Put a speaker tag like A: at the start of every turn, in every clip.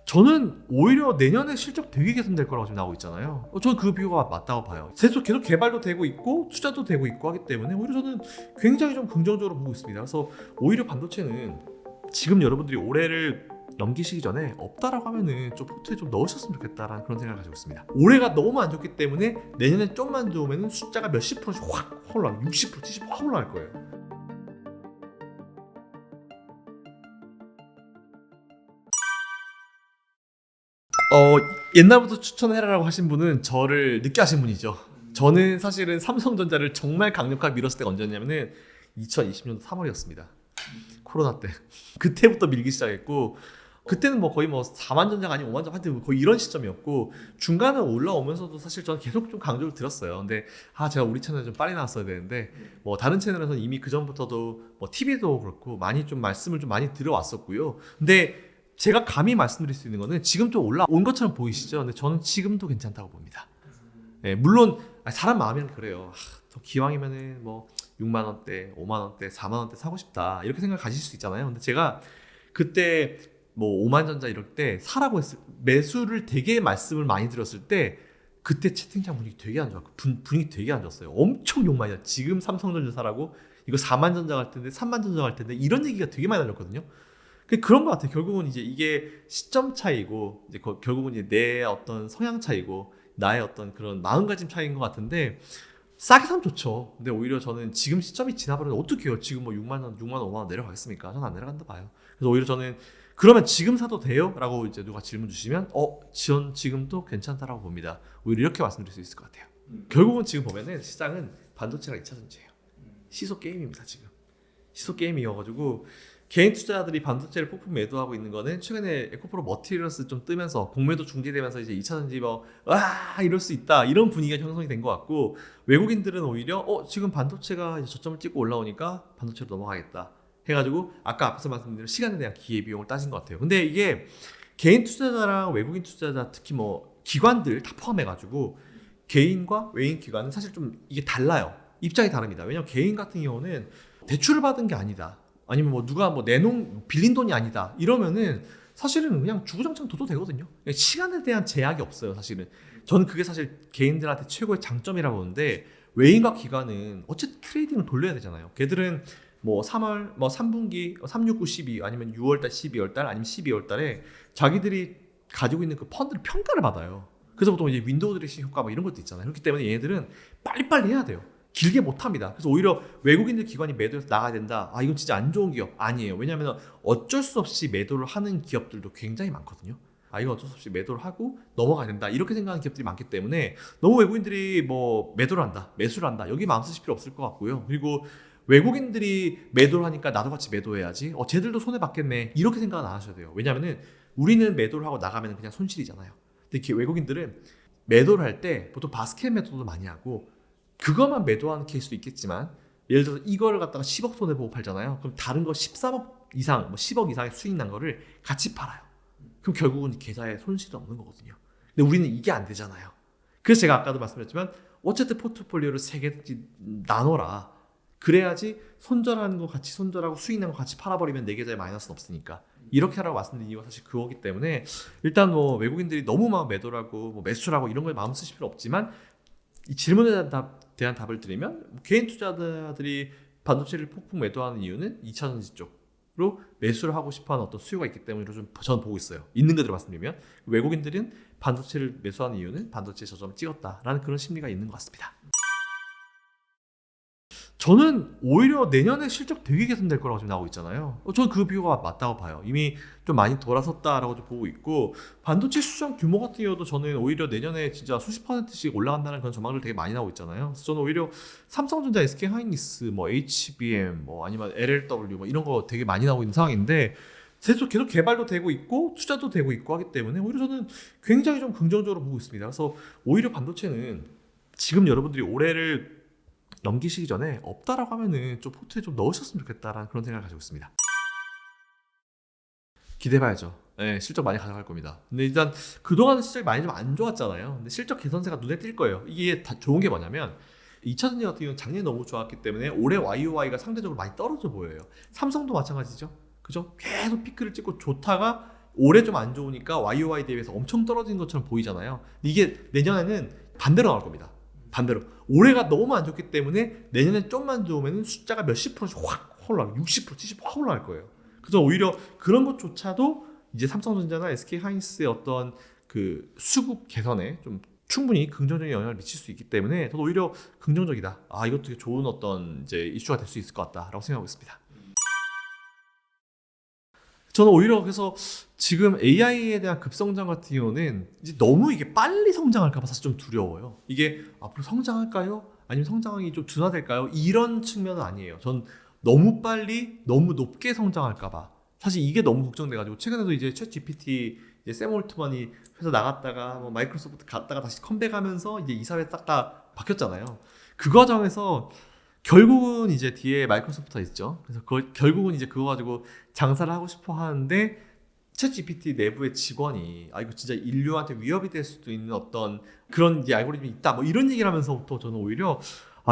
A: 저는 오히려 내년에 실적 되게 개선될 거라고 지금 나오고 있잖아요. 저는 그 비교가 맞다고 봐요. 계속 개발도 되고 있고 투자도 되고 있고 하기 때문에 오히려 저는 굉장히 좀 긍정적으로 보고 있습니다. 그래서 오히려 반도체는 지금 여러분들이 올해를 넘기시기 전에 없다라고 하면은 좀 포트에 좀 넣으셨으면 좋겠다라는 그런 생각을 가지고 있습니다. 올해가 너무 안 좋기 때문에 내년에 좀만 좋으면은 숫자가 몇십 프로씩 확 올라, 60%, 70% 확 올라갈 거예요. 옛날부터 추천해라라고 하신 분은 저를 늦게 하신 분이죠. 저는 사실은 삼성전자를 정말 강력하게 밀었을 때가 언제였냐면은 2020년도 3월이었습니다. 코로나 때. 그때부터 밀기 시작했고, 그때는 뭐 거의 뭐 4만 전자가 아니면 5만 전자, 하여튼 거의 이런 시점이었고, 중간에 올라오면서도 사실 저는 계속 좀 강조를 드렸어요. 근데 제가 우리 채널에 좀 빨리 나왔어야 되는데, 뭐 다른 채널에서는 이미 그 전부터도 뭐 TV도 그렇고 많이 좀 말씀을 좀 많이 들어왔었고요. 근데 제가 감히 말씀드릴 수 있는 거는 지금 좀 올라온 것처럼 보이시죠? 근데 저는 지금도 괜찮다고 봅니다. 네, 물론 사람 마음이란 그래요. 더 기왕이면은 뭐 6만 원대, 5만 원대, 4만 원대 사고 싶다 이렇게 생각 가질 수 있잖아요. 근데 제가 그때 뭐 5만 전자 이럴 때 사라고 매수를 되게 말씀을 많이 드렸을 때 그때 채팅창 분위기 되게 안 좋았고 분위기 되게 안 좋았어요. 엄청 욕 많이 했어요. 지금 삼성전자 사라고 이거 4만 전자 갈 텐데 3만 전자 갈 텐데 이런 얘기가 되게 많이 날렸거든요. 그런 것 같아요. 결국은 이제 이게 시점 차이고 이제 결국은 이제 내 어떤 성향 차이고 나의 어떤 그런 마음가짐 차이인 것 같은데 싸게 사면 좋죠. 근데 오히려 저는 지금 시점이 지나버리면 어떻게 해요? 지금 뭐 6만 원, 6만 원, 5만 원 내려가겠습니까? 저는 안 내려간다 봐요. 그래서 오히려 저는 그러면 지금 사도 돼요? 라고 이제 누가 질문 주시면 전 지금도 괜찮다라고 봅니다. 오히려 이렇게 말씀드릴 수 있을 것 같아요. 결국은 지금 보면은 시장은 반도체랑 2차전지예요. 시소 게임입니다. 지금 시소 게임이어가지고 개인 투자자들이 반도체를 폭풍 매도하고 있는 거는 최근에 에코프로 머티리얼스 좀 뜨면서 공매도 중지되면서 이제 2차전지 이럴 수 있다 이런 분위기가 형성이 된 것 같고, 외국인들은 오히려 지금 반도체가 이제 저점을 찍고 올라오니까 반도체로 넘어가겠다 해가지고 아까 앞에서 말씀드린 시간에 대한 기회비용을 따진 것 같아요. 근데 이게 개인 투자자랑 외국인 투자자 특히 뭐 기관들 다 포함해가지고 개인과 외인 기관은 사실 좀 이게 달라요. 입장이 다릅니다. 왜냐면 개인 같은 경우는 대출을 받은 게 아니다, 아니면 뭐 누가 뭐 빌린 돈이 아니다 이러면은 사실은 그냥 주구장창 둬도 되거든요. 시간에 대한 제약이 없어요. 사실은 저는 그게 사실 개인들한테 최고의 장점이라고 보는데, 외인과 기관은 어쨌든 트레이딩을 돌려야 되잖아요. 걔들은 뭐 3월 뭐 3분기 3, 6, 9, 12 아니면 6월달 12월달 아니면 12월달에 자기들이 가지고 있는 그 펀드를 평가를 받아요. 그래서 보통 이제 윈도우 드레싱 효과 뭐 이런 것도 있잖아요. 그렇기 때문에 얘네들은 빨리빨리 해야 돼요. 길게 못합니다. 그래서 오히려 외국인들 기관이 매도해서 나가야 된다, 이건 진짜 안 좋은 기업 아니에요. 왜냐하면 어쩔 수 없이 매도를 하는 기업들도 굉장히 많거든요. 이건 어쩔 수 없이 매도를 하고 넘어가야 된다 이렇게 생각하는 기업들이 많기 때문에 너무 외국인들이 뭐 매도를 한다, 매수를 한다 여기 마음 쓰실 필요 없을 것 같고요. 그리고 외국인들이 매도를 하니까 나도 같이 매도해야지, 쟤들도 손해받겠네 이렇게 생각은 안 하셔야 돼요. 왜냐하면 우리는 매도를 하고 나가면 그냥 손실이잖아요. 근데 외국인들은 매도를 할 때 보통 바스켓 매도도 많이 하고 그것만 매도하는 케이스도 있겠지만, 예를 들어서 이거를 갖다가 10억 손해보고 팔잖아요. 그럼 다른 거 13억 이상, 뭐 10억 이상의 수익 난 거를 같이 팔아요. 그럼 결국은 계좌에 손실이 없는 거거든요. 근데 우리는 이게 안 되잖아요. 그래서 제가 아까도 말씀드렸지만 어쨌든 포트폴리오를 3개 나눠라. 그래야지 손절하는 거 같이 손절하고 수익 난 거 같이 팔아버리면 내 계좌에 마이너스는 없으니까. 이렇게 하라고 말씀드린 이유가 사실 그거기 때문에, 일단 뭐 외국인들이 너무 막 매도라고 뭐 매수라고 이런 거에 마음 쓰실 필요 없지만, 이 질문에 대한 답을 드리면 개인 투자자들이 반도체를 폭풍 매도하는 이유는 2차전지 쪽으로 매수를 하고 싶어하는 어떤 수요가 있기 때문에 저는 보고 있어요. 있는 그대로 말씀드리면, 외국인들은 반도체를 매수하는 이유는 반도체 저점을 찍었다라는 그런 심리가 있는 것 같습니다. 저는 오히려 내년에 실적 되게 개선될 거라고 지금 나오고 있잖아요. 저는 그 비교가 맞다고 봐요. 이미 좀 많이 돌아섰다라고 좀 보고 있고, 반도체 시장 규모 같은 경우도 저는 오히려 내년에 진짜 수십 %씩 올라간다는 그런 전망들 되게 많이 나오고 있잖아요. 그래서 저는 오히려 삼성전자, SK하이닉스, 뭐 HBM, 뭐 아니면 LLW 뭐 이런 거 되게 많이 나오고 있는 상황인데, 계속 개발도 되고 있고 투자도 되고 있고 하기 때문에 오히려 저는 굉장히 좀 긍정적으로 보고 있습니다. 그래서 오히려 반도체는 지금 여러분들이 올해를 넘기시기 전에 없다라고 하면은 좀 포트에 좀 넣으셨으면 좋겠다라는 그런 생각을 가지고 있습니다. 기대해봐야죠. 네, 실적 많이 가져갈 겁니다. 근데 일단 그동안은 실적이 많이 좀 안 좋았잖아요. 근데 실적 개선세가 눈에 띌 거예요. 이게 다 좋은 게 뭐냐면, 2차전지 같은 경우는 작년에 너무 좋았기 때문에 올해 YOY가 상대적으로 많이 떨어져 보여요. 삼성도 마찬가지죠. 그죠? 계속 피크를 찍고 좋다가 올해 좀 안 좋으니까 YOY 대비해서 엄청 떨어진 것처럼 보이잖아요. 근데 이게 내년에는 반대로 나올 겁니다. 반대로. 올해가 너무 안 좋기 때문에 내년에 좀만 좋으면 숫자가 몇십 프로씩 확 올라가. 60%, 70% 확 올라갈 거예요. 그래서 오히려 그런 것조차도 이제 삼성전자나 SK하이닉스의 어떤 그 수급 개선에 좀 충분히 긍정적인 영향을 미칠 수 있기 때문에 저도 오히려 긍정적이다. 이것도 되게 좋은 어떤 이제 이슈가 될 수 있을 것 같다라고 생각하고 있습니다. 저는 오히려 그래서 지금 AI에 대한 급성장 같은 경우는 이제 너무 이게 빨리 성장할까봐 사실 좀 두려워요. 이게 앞으로 성장할까요? 아니면 성장이 좀 둔화될까요? 이런 측면은 아니에요. 전 너무 빨리 너무 높게 성장할까봐 사실 이게 너무 걱정돼가지고 최근에도 이제 챗 GPT 이제 샘 올트만이 회사 나갔다가 뭐 마이크로소프트 갔다가 다시 컴백하면서 이제 이사회 싹 다 바뀌었잖아요. 그 과정에서 결국은 이제 뒤에 마이크로소프트가 있죠. 그래서 결국은 이제 그거 가지고 장사를 하고 싶어 하는데 챗 GPT 내부의 직원이 이거 진짜 인류한테 위협이 될 수도 있는 어떤 그런 이제 알고리즘이 있다 뭐 이런 얘기를 하면서부터 저는 오히려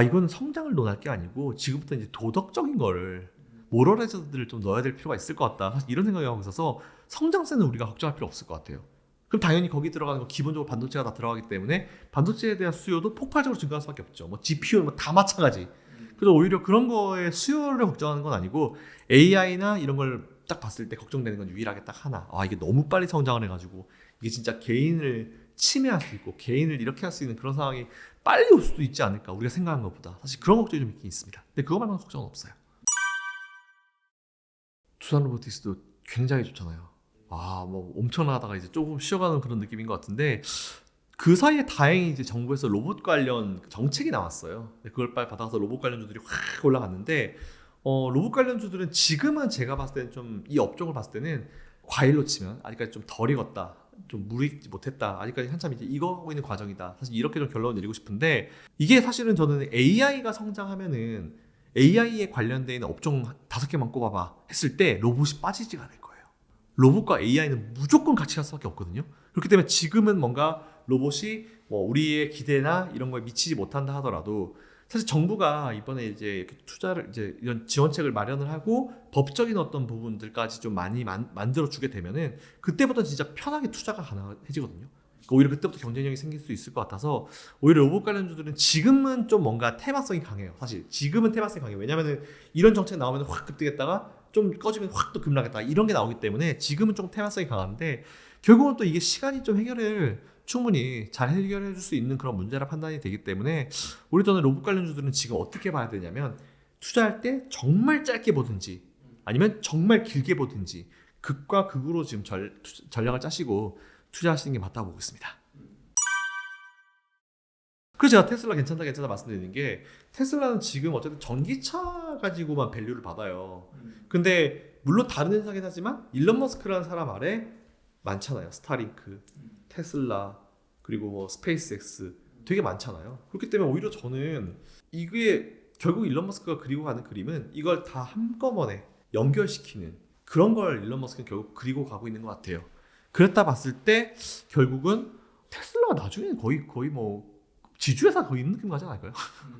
A: 이건 성장을 논할 게 아니고 지금부터 이제 도덕적인 거를 모럴 해저드를 좀 넣어야 될 필요가 있을 것 같다. 사실 이런 생각이 하고 있어서 성장세는 우리가 걱정할 필요 없을 것 같아요. 그럼 당연히 거기 들어가는 거 기본적으로 반도체가 다 들어가기 때문에 반도체에 대한 수요도 폭발적으로 증가할 수밖에 없죠. 뭐 GPU 뭐 다 마찬가지. 그래서 오히려 그런 거에 수요를 걱정하는 건 아니고 AI나 이런 걸 딱 봤을 때 걱정되는 건 유일하게 딱 하나. 이게 너무 빨리 성장을 해가지고 이게 진짜 개인을 침해할 수 있고 개인을 이렇게 할 수 있는 그런 상황이 빨리 올 수도 있지 않을까 우리가 생각한 것보다 사실 그런 걱정이 좀 있긴 있습니다. 근데 그거 말고는 걱정은 없어요. 두산 로보틱스도 굉장히 좋잖아요. 뭐 엄청나다가 이제 조금 쉬어가는 그런 느낌인 것 같은데 그 사이에 다행히 이제 정부에서 로봇 관련 정책이 나왔어요. 그걸 빨리 받아서 로봇 관련주들이 확 올라갔는데 로봇 관련주들은 지금은 제가 봤을 때는 좀 이 업종을 봤을 때는 과일로 치면 아직까지 좀 덜 익었다. 좀 무르익지 못했다. 아직까지 한참 이제 익어가고 있는 과정이다. 사실 이렇게 좀 결론을 내리고 싶은데 이게 사실은 저는 AI가 성장하면은 AI에 관련된 업종 5개만 꼽아봐 했을 때 로봇이 빠지지가 않을 거예요. 로봇과 AI는 무조건 같이 갈 수밖에 없거든요. 그렇기 때문에 지금은 뭔가 로봇이 뭐 우리의 기대나 이런 거에 미치지 못한다 하더라도 사실 정부가 이번에 이제 투자를 이제 이런 지원책을 마련을 하고 법적인 어떤 부분들까지 좀 많이 만들어 주게 되면은 그때부터 진짜 편하게 투자가 가능해지거든요. 그러니까 오히려 그때부터 경쟁력이 생길 수 있을 것 같아서 오히려 로봇 관련주들은 지금은 좀 뭔가 테마성이 강해요. 사실 지금은 테마성이 강해요. 왜냐면은 이런 정책 나오면 확 급등했다가 좀 꺼지면 확 또 급락했다 이런 게 나오기 때문에 지금은 좀 테마성이 강한데 결국은 또 이게 시간이 좀 충분히 잘 해결해 줄 수 있는 그런 문제라 판단이 되기 때문에 우리 저는 로봇 관련주들은 지금 어떻게 봐야 되냐면 투자할 때 정말 짧게 보든지 아니면 정말 길게 보든지 극과 극으로 지금 전략을 짜시고 투자하시는 게 맞다고 보고 있습니다. 그래서 제가 테슬라 괜찮다 말씀드리는 게 테슬라는 지금 어쨌든 전기차 가지고만 밸류를 받아요. 근데 물론 다른 회사긴 하지만 일론 머스크라는 사람 아래 많잖아요. 스타링크, 테슬라, 그리고 뭐 스페이스X 되게 많잖아요. 그렇기 때문에 오히려 저는 이게 결국 일론 머스크가 그리고 가는 그림은 이걸 다 한꺼번에 연결시키는 그런 걸 일론 머스크는 결국 그리고 가고 있는 것 같아요. 그랬다 봤을 때 결국은 테슬라가 나중에 거의 뭐 지주회사 거의 있는 느낌 가지 않을까요?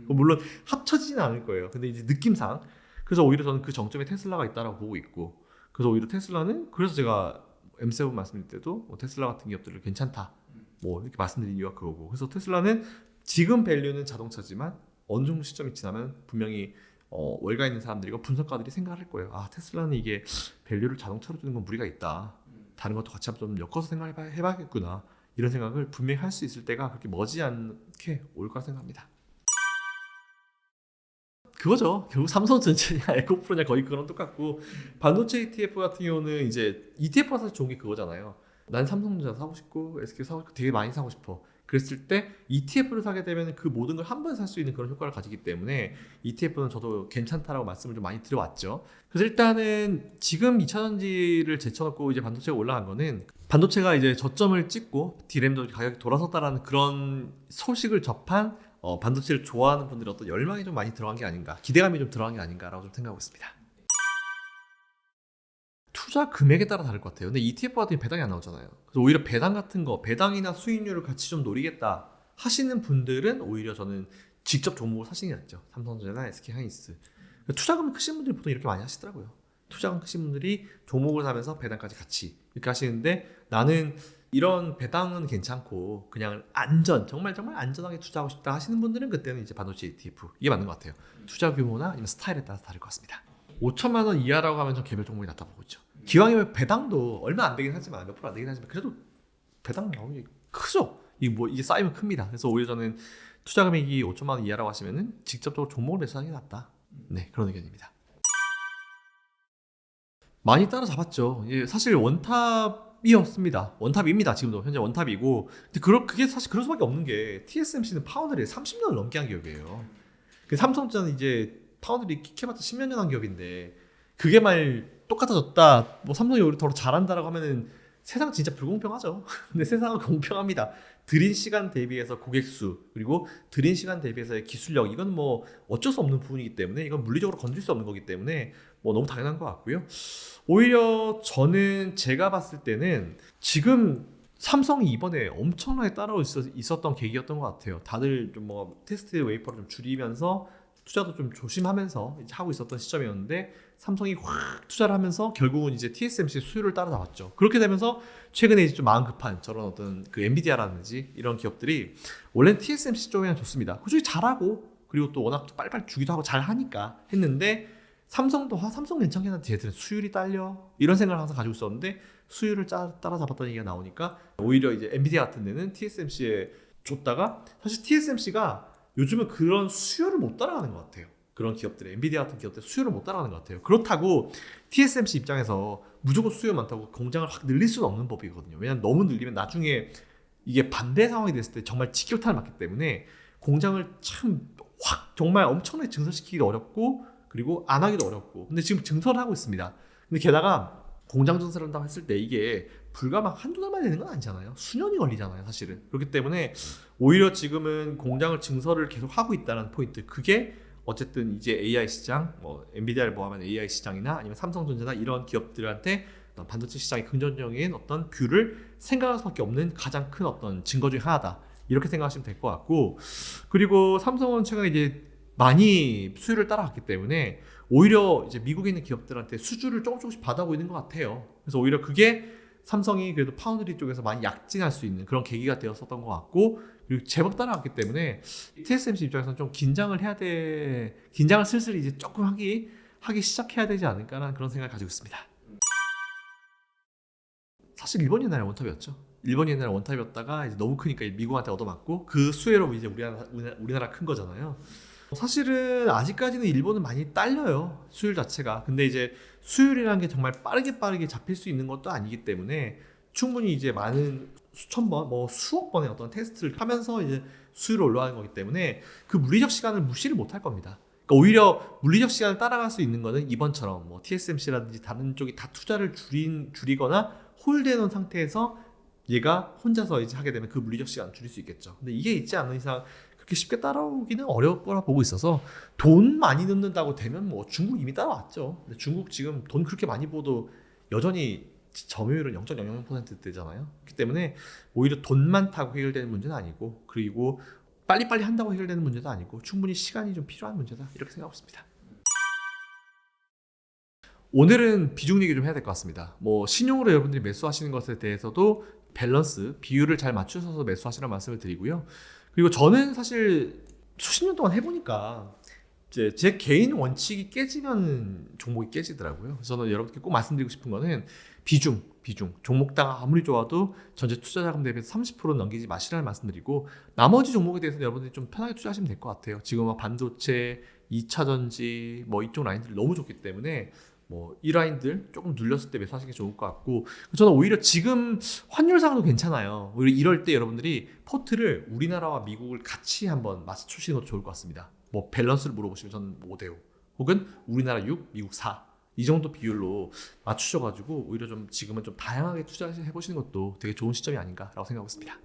A: 물론 합쳐지진 않을 거예요. 근데 이제 느낌상 그래서 오히려 저는 그 정점에 테슬라가 있다라고 보고 있고 그래서 오히려 테슬라는 그래서 제가 M7 말씀드릴 때도 뭐 테슬라 같은 기업들을 괜찮다 뭐 이렇게 말씀드린 이유가 그거고 그래서 테슬라는 지금 밸류는 자동차지만 어느 정도 시점이 지나면 분명히 월가 있는 사람들이고 분석가들이 생각을 할 거예요. 테슬라는 이게 밸류를 자동차로 주는 건 무리가 있다. 다른 것도 같이 한번 좀 엮어서 생각해봐야겠구나. 이런 생각을 분명히 할 수 있을 때가 그렇게 머지않게 올 거라 생각합니다. 그거죠. 결국 삼성전자냐 에코프로냐 거의 그거랑 똑같고 반도체 ETF 같은 경우는 이제 ETF가 사실 좋은 게 그거잖아요. 난 삼성전자 사고 싶고 SK 사고 싶고 되게 많이 사고 싶어. 그랬을 때 ETF를 사게 되면 그 모든 걸 한 번에 살 수 있는 그런 효과를 가지기 때문에 ETF는 저도 괜찮다라고 말씀을 좀 많이 드려왔죠. 그래서 일단은 지금 2차전지를 제쳐놓고 이제 반도체가 올라간 거는 반도체가 이제 저점을 찍고 D램도 가격이 돌아섰다라는 그런 소식을 접한 반도체를 좋아하는 분들의 어떤 열망이 좀 많이 들어간 게 아닌가, 기대감이 좀 들어간 게 아닌가라고 좀 생각하고 있습니다. 투자 금액에 따라 다를 것 같아요. 근데 ETF 같은 게 배당이 안 나오잖아요. 그래서 오히려 배당 같은 거, 배당이나 수익률을 같이 좀 노리겠다 하시는 분들은 오히려 저는 직접 종목을 사시는 게 낫죠. 삼성전자나 SK하이닉스. 투자금 크신 분들이 보통 이렇게 많이 하시더라고요. 투자금 크신 분들이 종목을 사면서 배당까지 같이 이렇게 하시는데 나는 이런 배당은 괜찮고 그냥 정말 안전하게 투자하고 싶다 하시는 분들은 그때는 이제 반도체 ETF 이게 맞는 것 같아요. 투자 규모나 아니면 스타일에 따라서 다를 것 같습니다. 5천만 원 이하라고 하면 좀 개별 종목이 낫다 보고 있죠. 기왕이면 배당도 얼마 안 되긴 하지만 몇 프로 안 되긴 하지만 그래도 배당 나오는 게 크죠. 이게 쌓이면 큽니다. 그래서 오히려 저는 투자 금액이 5천만 원 이하라고 하시면은 직접적으로 종목을 매수하는 게 낫다. 네, 그런 의견입니다. 많이 따라잡았죠. 사실 원탑이었습니다. 원탑입니다. 지금도 현재 원탑이고. 근데 그게 사실 그럴 수밖에 없는 게 TSMC는 파운드리 30년을 넘게 한 기업이에요. 삼성전자는 이제 파운드리 키켜봤자 10년 전 한 기업인데 그게 말 똑같아졌다. 뭐 삼성이 오히려 더 잘한다라고 하면은 세상 진짜 불공평하죠. 근데 세상은 공평합니다. 들인 시간 대비해서 고객 수 그리고 들인 시간 대비해서의 기술력 이건 뭐 어쩔 수 없는 부분이기 때문에 이건 물리적으로 건질 수 없는 거기 때문에 뭐 너무 당연한 것 같고요. 오히려 저는 제가 봤을 때는 지금 삼성이 이번에 엄청나게 따라오고 있었던 계기였던 것 같아요. 다들 좀 뭐 테스트 웨이퍼를 좀 줄이면서 투자도 좀 조심하면서 이제 하고 있었던 시점이었는데 삼성이 확 투자를 하면서 결국은 이제 TSMC 수요를 따라잡았죠. 그렇게 되면서 최근에 이제 좀 마음 급한 저런 어떤 그 엔비디아라든지 이런 기업들이 원래는 TSMC 쪽에는 좋습니다. 그쪽이 잘하고 그리고 또 워낙 빨리빨리 주기도 하고 잘하니까 했는데 삼성 괜찮긴 한데 쟤들은 수율이 딸려 이런 생각을 항상 가지고 있었는데 수율을 따라잡았다는 얘기가 나오니까 오히려 이제 엔비디아 같은 데는 TSMC에 줬다가 사실 TSMC가 요즘은 그런 수요를 못 따라가는 것 같아요. 그런 기업들, 엔비디아 같은 기업들 수요를 못 따라가는 것 같아요. 그렇다고 TSMC 입장에서 무조건 수요 많다고 공장을 확 늘릴 수는 없는 법이거든요. 왜냐하면 너무 늘리면 나중에 이게 반대 상황이 됐을 때 정말 직격탄을 맞기 때문에 공장을 참 확 정말 엄청나게 증설시키기도 어렵고 그리고 안 하기도 어렵고 근데 지금 증설을 하고 있습니다. 근데 게다가 공장 증설을 한다고 했을 때 이게 불과 막 한두 달 만에 되는 건 아니잖아요. 수년이 걸리잖아요, 사실은. 그렇기 때문에 오히려 지금은 공장을 증설을 계속 하고 있다는 포인트. 그게 어쨌든 이제 AI 시장, 뭐 엔비디아를 포함한 AI 시장이나 아니면 삼성전자나 이런 기업들한테 어떤 반도체 시장의 긍정적인 어떤 뷰를 생각할 수밖에 없는 가장 큰 어떤 증거 중에 하나다. 이렇게 생각하시면 될 것 같고, 그리고 삼성은 최근에 이제 많이 수요를 따라갔기 때문에 오히려 이제 미국에 있는 기업들한테 수주를 조금씩 받아오고 있는 것 같아요. 그래서 오히려 그게 삼성이 그래도 파운드리 쪽에서 많이 약진할 수 있는 그런 계기가 되었었던 것 같고, 그리고 제법 따라갔기 때문에 TSMC 입장에서는 좀 긴장을 슬슬 이제 조금 하기 시작해야 되지 않을까라는 그런 생각을 가지고 있습니다. 사실 일본이 옛날에 원탑이었죠. 일본이 옛날에 원탑이었다가 이제 너무 크니까 미국한테 얻어맞고 그 수혜로 이제 우리나라 큰 거잖아요. 사실은 아직까지는 일본은 많이 딸려요. 수율 자체가. 근데 이제 수율이라는 게 정말 빠르게 잡힐 수 있는 것도 아니기 때문에 충분히 이제 많은 수천 번, 뭐 수억 번의 어떤 테스트를 하면서 이제 수율이 올라가는 거기 때문에 그 물리적 시간을 무시를 못할 겁니다. 그러니까 오히려 물리적 시간을 따라갈 수 있는 거는 이번처럼 뭐 TSMC라든지 다른 쪽이 다 투자를 줄이거나 홀드해놓은 상태에서 얘가 혼자서 이제 하게 되면 그 물리적 시간을 줄일 수 있겠죠. 근데 이게 있지 않은 이상 그렇게 쉽게 따라오기는 어려울 거라 보고 있어서 돈 많이 넣는다고 되면 뭐 중국 이미 따라왔죠. 근데 중국 지금 돈 그렇게 많이 벌어도 여전히 점유율은 0.00%대잖아요. 그렇기 때문에 오히려 돈만 타고 해결되는 문제는 아니고 그리고 빨리빨리 한다고 해결되는 문제도 아니고 충분히 시간이 좀 필요한 문제다 이렇게 생각하고 있습니다. 오늘은 비중 얘기 좀 해야 될 것 같습니다. 뭐 신용으로 여러분들이 매수하시는 것에 대해서도 밸런스, 비율을 잘 맞추셔서 매수하시라는 말씀을 드리고요. 그리고 저는 사실 수십 년 동안 해보니까 이제 제 개인 원칙이 깨지면 종목이 깨지더라고요. 그래서 저는 여러분께 꼭 말씀드리고 싶은 거는 비중. 종목당 아무리 좋아도 전체 투자 자금 대비해서 30% 넘기지 마시라는 말씀드리고 나머지 종목에 대해서는 여러분들이 좀 편하게 투자하시면 될 것 같아요. 지금 반도체, 2차전지 뭐 이쪽 라인들이 너무 좋기 때문에 뭐 이 라인들 조금 눌렸을 때 매수하시는 게 좋을 것 같고 저는 오히려 지금 환율상도 괜찮아요. 오히려 이럴 때 여러분들이 포트를 우리나라와 미국을 같이 한번 맞추시는 것도 좋을 것 같습니다. 뭐 밸런스를 물어보시면 저는 5대5 혹은 우리나라 6, 미국 4 이 정도 비율로 맞추셔가지고 오히려 좀 지금은 좀 다양하게 투자해 보시는 것도 되게 좋은 시점이 아닌가라고 생각하고 있습니다.